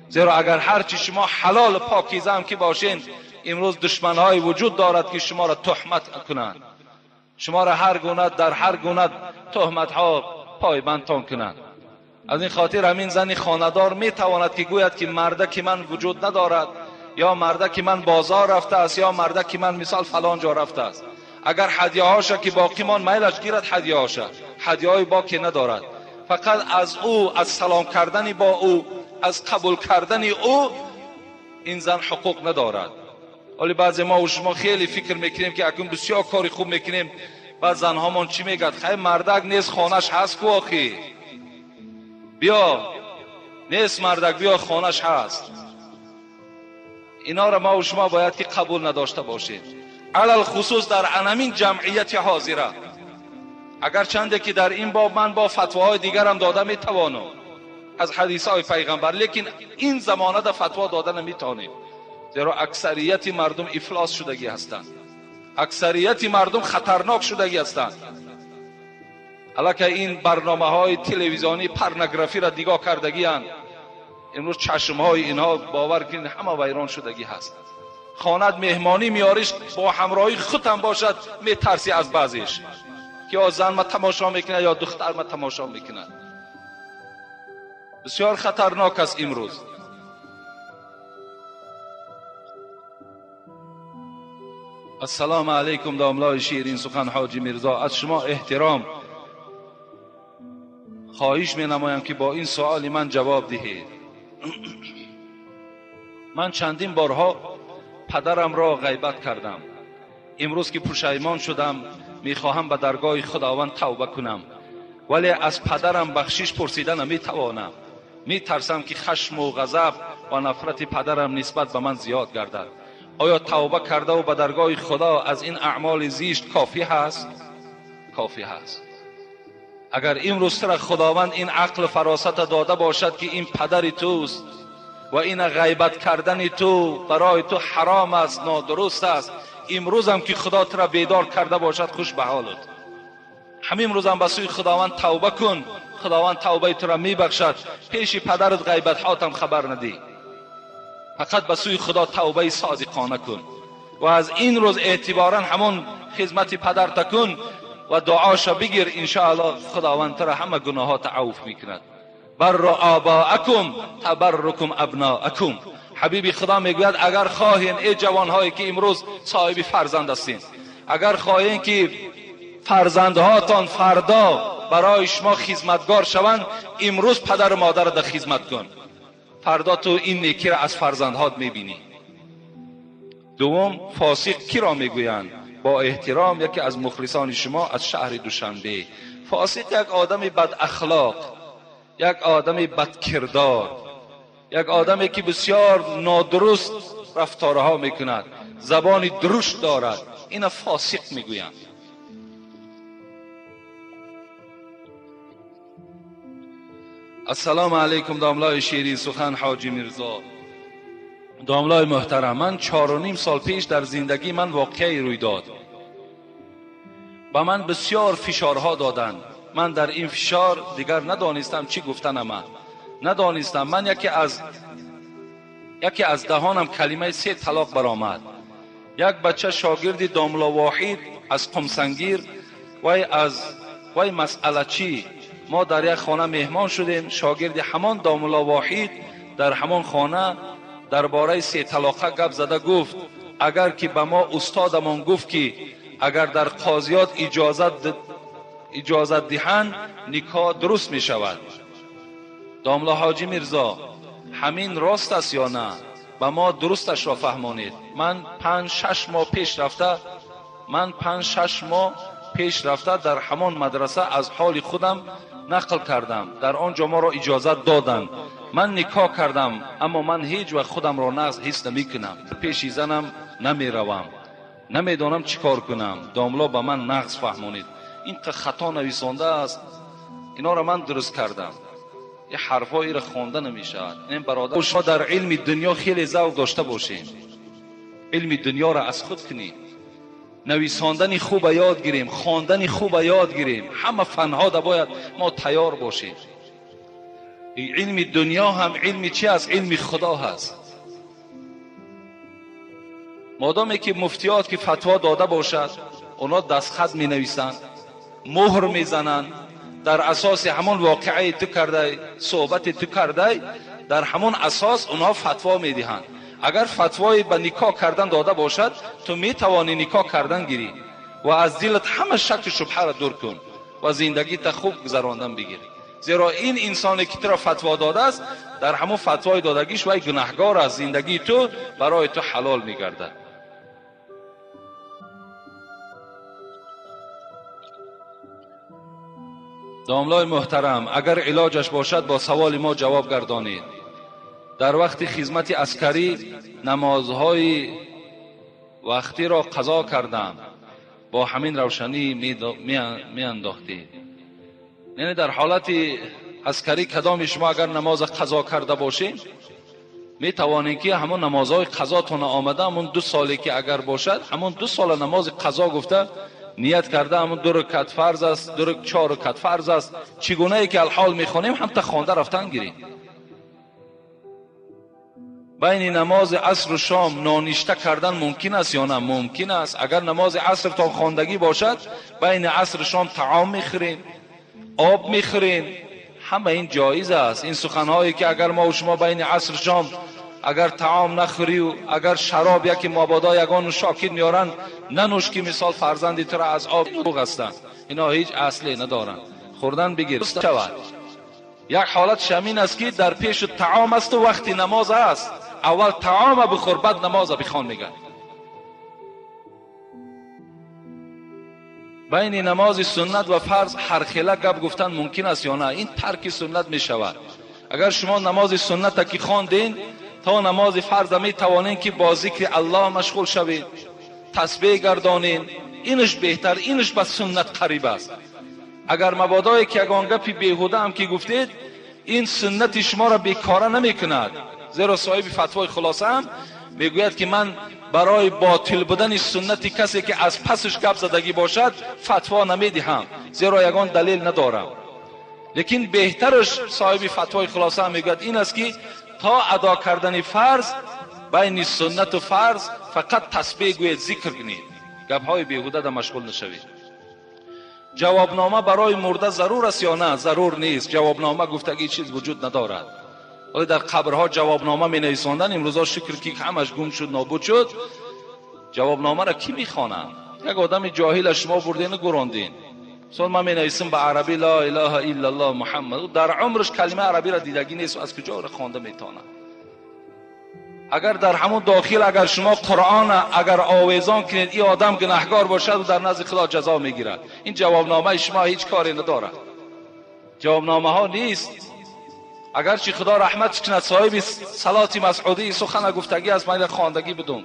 زیرا اگر هرچی شما حلال پاکیزه هم که باشین امروز دشمن های وجود دارد که شما را تهمت کنند، شما را در هر گونه تهمت ها پایبندتان کنند. از این خاطر همین زن خاندار می تواند که گوید که مرده که من وجود ندارد، یا مرده که من بازار رفته است، یا مرده که من مثال فلان جا رفته است. اگر هدیه هاشه که باقی مان میلش گیرد هدیه هاشه، هدیه های باقی ندارد، فقط از او، از سلام کردن با او، از قبول کردن او این زن حقوق ندارد. ولی بعضی ما و شما خیلی فکر میکنیم که اکنون بسیار کاری خوب میکنیم، بعد زنهامون چی میگد؟ خیلی مردک نیست خانش هست کو آخی، بیا نیست مردک بیا خانش هست. اینا را ما و شما باید که قبول نداشته باشیم، علل خصوص در همین جمعیت حاضره. اگر چنده که در این باب من با فتواهای دیگر هم داده میتوانم از حدیث های پیغمبر، لیکن این زمانه در فتوا داده نمیتونیم، زیرا اکثریت مردم افلاس شدگی هستند، اکثریت مردم خطرناک شدگی هستند. البته این برنامه های تلویزیونی پورنوگرافی را دیگاه کردگی هستند. امروز چشم های اینها باور کنید همه ویران شدگی هست. خانت مهمانی میاریش با همراهی خود هم باشد میترسی از بعضیش که یا زن ما تماشا میکنه یا دختر ما تماشا میکنه. بسیار خطرناک است امروز. السلام علیکم داملای شیرین سخن حاجی میرزا، از شما احترام خواهش می نمایم که با این سوال من جواب دهید. من چندین بارها پدرم را غیبت کردم. امروز که پشیمان شدم میخواهم به درگاه خداوند توبه کنم، ولی از پدرم بخشش پرسیدن نمیتوانم. میترسم که خشم و غضب و نفرت پدرم نسبت به من زیاد گردد. آیا توبه کرده و به درگاه خدا از این اعمال زشت کافی هست؟ کافی هست. اگر امروز تر خداوند این عقل فراست داده باشد که این پدر توست و این غیبت کردن تو برای تو حرام است، نادرست است، امروز هم که خدا تر بیدار کرده باشد خوش به حالت. همین روز هم به سوی خداوند توبه کن، خداوند توبه تو را میبخشد. پیش پدرت غیبت هاتم خبر ندی. فقط به سوی خدا توبه صادقانه کن و از این روز اعتبارا همون خدمت پدر تکن و دعاشو بگیر. انشاءالله خداوند تر همه گناهات عفو میکند. بر آباءکم تبرکم ابناءکم. حبیب خدا میگوید اگر خواهین ای جوانهایی که امروز صاحب فرزند هستین، اگر خواهین که فرزندهاتان فردا برای شما خدمتگار شوند، امروز پدر و مادر در خدمت کن، فردا تو این نیکی را از فرزندهات میبینی. دوم، فاسق کی را میگویند؟ با احترام یکی از مخلصان شما از شهر دوشنبه. فاسق یک آدم بد اخلاق، یک آدم بد کردار، یک آدمی که بسیار نادرست رفتارها میکند، زبان درشت دارد، این فاسق میگویند. السلام علیکم داملای شیرین سخن حاجی میرزا. داملای محترم، من 4.5 سال پیش در زندگی من واقعی روی داد. به من بسیار فشارها دادند. من در این فشار دیگر ندانستم چی گفتنم. ندانستم. من یکی از دهانم کلمه 3 طلاق برآمد. یک بچه شاگرد داملا واحد از قمسنگیر وی مسئله چی، ما در یک خانه مهمان شدیم، شاگرد همان داملا واحد در همان خانه درباره 3 طلاقه گپ زده گفت اگر که به ما استادمان گفت که اگر در قاضیات اجازت دهند نکاح درست می شود. داملا حاجی میرزا، همین راست است یا نه؟ به ما درستش را فهمانید. من 5-6 ماه پیش رفته در همان مدرسه از حال خودم نقل کردم. در آنجا ما را اجازت دادند. من نکاح کردم، اما من هیچ وقت خودم را نقض حس نمی کنم. پیش زنم نمی روم، نمیدانم چی کار کنم. داملا به من نقض فهمانید. این خطا نویسانده است، اینا را من درست کردم. یه حرفایی را خوانده نمیشه. این برادر شما در علم دنیا خیلی ذوق داشته باشین، علم دنیا را از خود کنید، نویساندن خوب یاد گیریم، خواندن خوب یاد گیریم. همه فنها دا باید ما تیار باشیم. علم دنیا هم علم چی است؟ علم خدا هست. مادامی که مفتیات که فتوا داده باشد، اونا دستخط می نویسند، مهر می زنند، در اساس همون واقعه تو کرده، صحبت تو کرده، در همون اساس اونها فتوا می دهند. اگر فتوای به نکاح کردن داده باشد، تو می توانی نکاح کردن گیری و از دلت همه شک و شبهه را دور کن و زندگی تا خوب گذراندن بگیری. زیرا این انسانی که تو را فتوا داده است، در همون فتوای دادگیش وای گناهگار است. زندگی تو برای تو حلال می گردد. داملای محترم، اگر علاجش باشد با سوال ما جواب گردانید. در وقت خدمت عسکری نمازهای وقتی را قضا کردم، با همین روشنی می انداختید. یعنی در حالت عسکری کدام شما اگر نماز قضا کرده باشید، می توانید که همون نمازهای قضاتون آمده، همون 2 سالی که اگر باشد، همون 2 سال نماز قضا گفته نیت کرده، همون 2 رکعت فرض است، 4 رکعت فرض است، چگونه ای که الحال میخونیم هم تا خوانده رفتن گیریم. بین نماز عصر و شام نانشته کردن ممکن است یا نه؟ ممکن است. اگر نماز عصر تا خواندگی باشد، بین عصر و شام طعام میخورین، آب میخورین، همه این جایز است. این سخنهایی که اگر ما و شما بین عصر و شام اگر طعام نخوری و اگر شراب یکی مابادا یگان شاکید میارن ننوش که مثال فرزندی تو را از آب روغ هستن، اینا هیچ اصلی ندارن. خوردن بگیر شود. یک حالت شمین است که در پیش طعام است و وقتی نماز است، اول طعام بخور بعد نماز بخوان میگن. بین نماز سنت و فرض هر خیله گپ گفتن ممکن است یا نه؟ این ترک سنت می شود. اگر شما نماز سنت که خواندین، تا نماز فرض می توانین که با ذکر الله مشغول شوید، تسبیح گردانین، اینش بهتر، اینش به سنت قریب است. اگر مبادای که یگان گپی بیهوده هم که گفتید، این سنت شما را بیکاره نمی کند. زیرا صاحب فتوای خلاصه هم میگوید که من برای باطل بودن سنت کسی که از پسش گپ زدگی باشد فتوا نمیدهم، زیرا یگان دلیل ندارم. لیکن بهترش صاحب فتوای خلاصه هم میگوید این است که تا ادا کردن فرض بین سنت و فرض فقط تسبیح گوید، ذکر کنید، گپ‌های بیهوده در مشغول نشوید. جوابنامه برای مرده ضرور است یا نه؟ ضرور نیست. جوابنامه گفتگی چیز وجود ندارد. ولی در قبرها جوابنامه می نویساندن. امروزا شکر که همش گم شد، نابود شد. جوابنامه را کی میخواند؟ یک آدم جاهل شما بردین گراندین. مثلا من می نویسم به عربی لا اله الا الله محمد، در عمرش کلمه عربی را دیدگی نیست و از کجا را خوانده میتونه؟ اگر در همون داخل اگر شما قرآن اگر آویزان کنید این آدم گناهکار باشد و در نزد خدا جزا میگیرد، این جوابنامه شما هیچ کاری ندارد. جوابنامه ها نیست. اگر چی خدا رحمتش کند صاحب صلات مسعودی سخن گفتگی از من خواندگی بدون،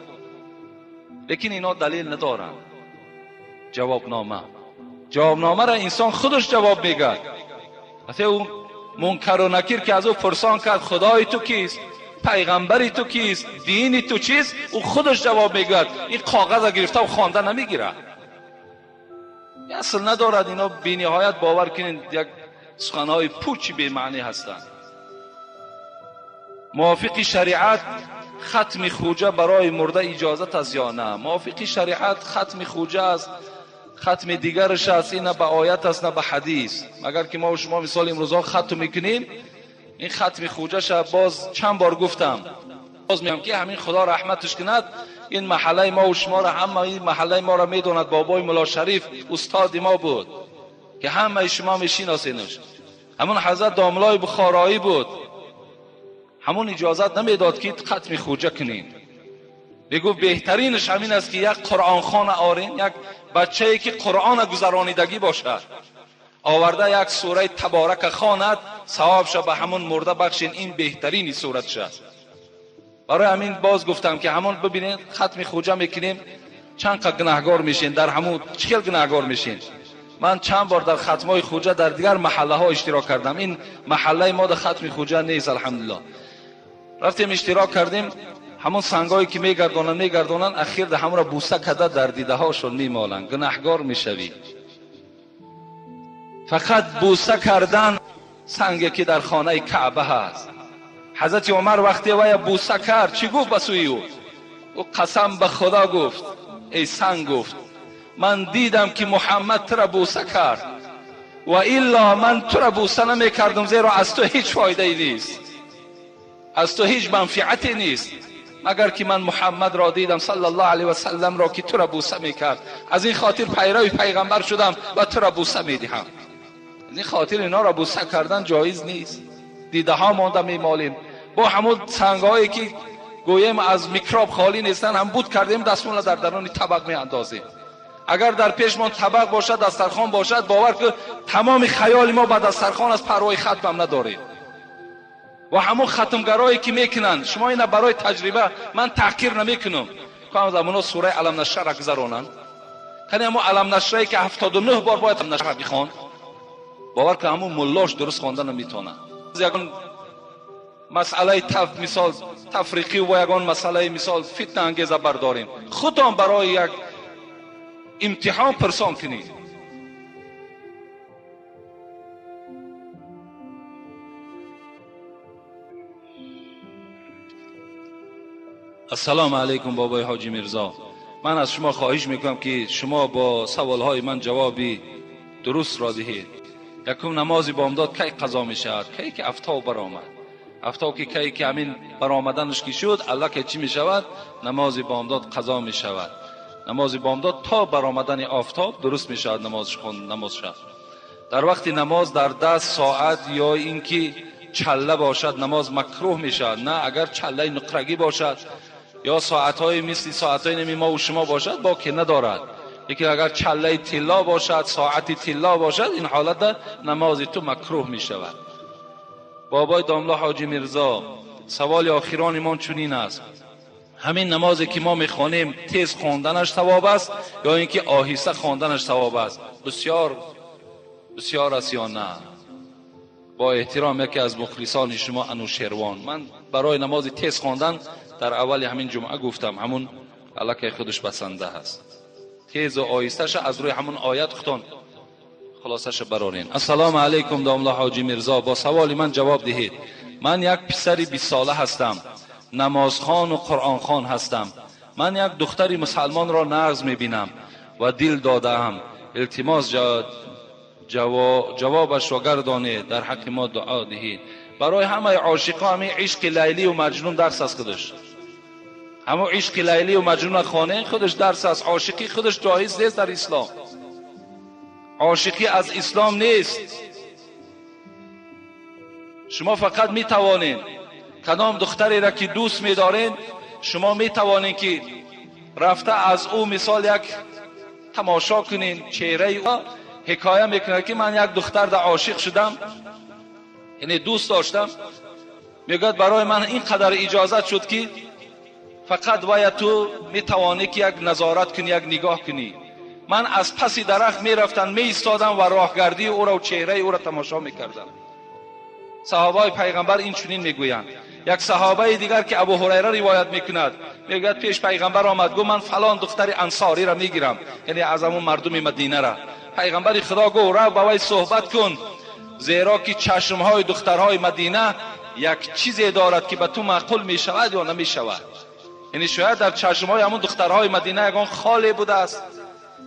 لیکن اینا دلیل ندارند. جوابنامه را انسان خودش جواب میگه. حتی اون منکر و نکیر که از او پرسان کرد خدای تو کیست، پیغمبری تو کیست، دینی تو چیست، او خودش جواب میگه. این کاغذ گرفته و خوانده نمیگیره. اصل ندارد. اینا بی نهایت باور کنین یک سخنهای پوچی به معنی هستند. موافق شریعت ختم خوجه برای مرده اجازت است یا نه؟ موافق شریعت ختم خوجه است، ختم دیگرش است. این نه به آیت است نه به حدیث. مگر که ما و شما مثال امروزا ختم میکنیم، این ختم خوجه ش باز چند بار گفتم، باز میگم که همین خدا رحمتش کند این محله ما و شما را، همه این محله ما را میدوند. بابای ملا شریف استاد ما بود که همه شما میشناسینش. همون حضرت داملای بخارایی بود، همون اجازت نمیداد که ختم خوجه کنین. بگو بهترینش همین است که یک قرآن خوان آورین، یک بچه‌ای که قرآن گذرانیدگی باشد آورده یک سوره تبارک خواند، ثوابش به همون مرده بخشین. این بهترین صورتش است. برای همین باز گفتم که همون ببینید ختم خوجه میکنیم چند قد گناهگار میشین، در همون چقدر گناهگار میشین. من چند بار در ختمای خوجه در دیگر محله ها اشتراک کردم. این محله ما در ختم خوجه نیست الحمدلله. رفتیم اشتراک کردیم، همون سنگایی که میگردونن اخیر در همون را بوسه کده در دیده هاشون میمالن. گناهگار میشوی. فقط بوسه کردن سنگی که در خانه کعبه هست. حضرت عمر وقتی وی بوسه کرد چی گفت به سوی او؟ او قسم به خدا گفت ای سنگ، گفت من دیدم که محمد تو را بوسه کرد و الا من تو را بوسه نمی کردم، زیرا از تو هیچ فایده ای نیست، از تو هیچ منفعتی نیست، مگر که من محمد را دیدم صلی الله علیه و سلم را که تو را بوسه میکرد. از این خاطر پیرو پیغمبر شدم و تو را بوسه میدهم. از این خاطر اینا را بوسه کردن جایز نیست. دیده ها مانده میمالیم با همون سنگایی که گویم از میکروب خالی نیستن، هم بود کردیم دستمون در درون طبق می اندازیم. اگر در پیشمان طبق باشد، دسترخوان باشد، باور که تمام خیال ما به دسترخوان از پروای ختم هم نداریم. و همون ختمگرایی که میکنن، شما اینا برای تجربه، من تحقیر نمیکنم، که زمانا سوره علم نشر را گذرانن، کنی همون علم نشری که 79 بار باید علم نشر بخوان، باور که همون ملاش درست خوانده نمیتونه. یگان مسئله مثال تفریقی و یگان مسئله مثال فتنه انگیزه برداریم، خودتان برای یک امتحان پرسان کنید. السلام علیکم بابای حاجی میرزا. من از شما خواهش میکنم که شما با سوالهای من جوابی درست را دهید. یکم نماز بامداد کی قضا میشود؟ کی که افتاب برآمد، افتاب که کی که همین برآمدنش که شد الله که چی میشود؟ نماز بامداد قضا میشود. نماز بامداد تا برآمدن آفتاب درست میشود نمازش خوند نماز شد. در وقت نماز در 10 ساعت یا اینکه چله باشد نماز مکروه میشود. نه اگر چله نقرگی باشد یا ساعتهای مثل ساعتهای نمی ما و شما باشد با که ندارد، لیکن اگر چله طلا باشد، ساعت طلا باشد، این حالت در نماز تو مکروه می شود. بابای داملا حاجی میرزا، سوال آخران ما چنین است: همین نمازی که ما میخوانیم تیز خواندنش ثواب است یا اینکه آهسته خواندنش ثواب است؟ بسیار است یا نه؟ با احترام یکی از مخلصان شما انوشیروان، من برای نماز تیز خواندن در اول همین جمعه گفتم، همون الله که خودش بسنده است، تیز و آهسته‌اش از روی همون آیت خودتون خلاصش برارین. السلام علیکم داملا حاجی میرزا، با سوال من جواب دهید. من یک پسر 20 ساله هستم، نمازخوان و قرآنخوان هستم. من یک دختری مسلمان را نغز میبینم و دل دادم. التماس جوابش را گردانید، در حق ما دعا دهید. برای همه عاشقا همه عشق لیلی و مجنون درس است خودش. همه عشق لیلی و مجنون خانه خودش درس است. عاشقی خودش جایز نیست در اسلام. عاشقی از اسلام نیست. شما فقط می توانید کدام دختری را که دوست می دارین، شما می توانید که رفته از او مثال یک تماشا کنین، چهره او حکایه میکنه که من یک دختر در عاشق شدم، یعنی دوست داشتم، میگه برای من اینقدر اجازت شد که فقط باید تو می توانی که یک نظارت کنی، یک نگاه کنی. من از پس درخت می رفتم، می ایستادم و راهگردی او را و چهره او را تماشا می کردم. صحابه پیغمبر این چنین میگویند. یک صحابه دیگر که ابو هریره روایت میکند، میگه پیش پیغمبر آمد، گفت من فلان دختر انصاری را میگیرم، یعنی از همون مردم مدینه را. پیغمبر خدا گفت رو با وی صحبت کن، زیرا که چشمهای دخترهای مدینه یک چیزی دارد که به تو معقول میشود یا نمیشود. یعنی شاید در چشمهای همون دخترهای مدینه یگان خالی بوده است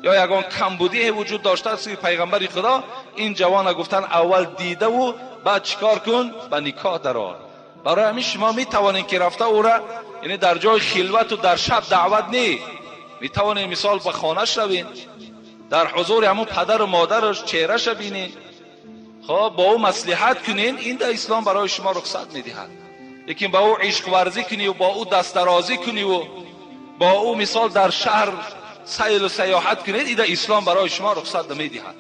یا یگان کمبودی وجود داشته است. پیغمبر خدا این جوان گفتن اول دیده و بعد چیکار کن؟ به نکاح درآ. برای همین شما می توانید که رفته او را، یعنی در جای خلوت و در شب دعوت نی، می توانید مثال به خانه‌اش روید، در حضور همون پدر و مادرش چهره‌اش ببینید، خب با او مصلحت کنین. این در اسلام برای شما رخصت میدهد. لیکن با او عشق ورزی کنی و با او دست درازی کنی و با او مثال در شهر سیل و سیاحت کنید، این در اسلام برای شما رخصت نمیدهد.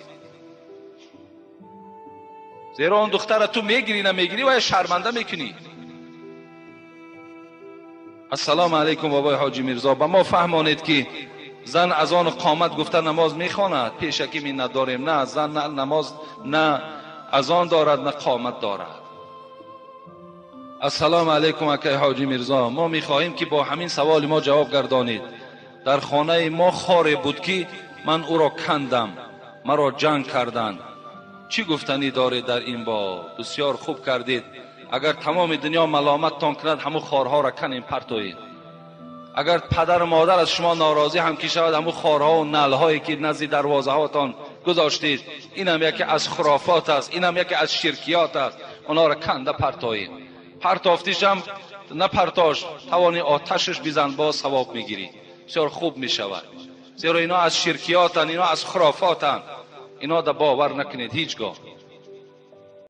زیرا اون دختر تو میگیری نمیگیری و شرمنده میکنی. السلام علیکم بابای حاجی میرزا، با ما فهمانید که زن از آن قامت گفته نماز میخواند، پیشکی می نداریم. نه، زن نه نماز نه از آن دارد نه قامت دارد. السلام علیکم اکای حاجی میرزا، ما میخواهیم که با همین سوال ما جواب گردانید. در خانه ما خاری بود که من او را کندم، مرا جنگ کردند. چی گفتنی دارید در این باب؟ بسیار خوب کردید. اگر تمام دنیا ملامتتان کند، همون خارها را کنیم پرتوید. اگر پدر و مادر از شما ناراضی هم که شود، همون خارها و نلهایی که نزد دروازه هاتان گذاشتید، این هم یکی از خرافات است، این هم یکی از شرکیات است. اونا را کنده پرتوید. پرتافتیش هم نه پرتاش، توانی آتشش بزن باز ثواب میگیری، بسیار خوب میشود. زیرا اینا از شرکیاتن، اینا از خرافاتن. اینا دا باور نکنید هیچگاه.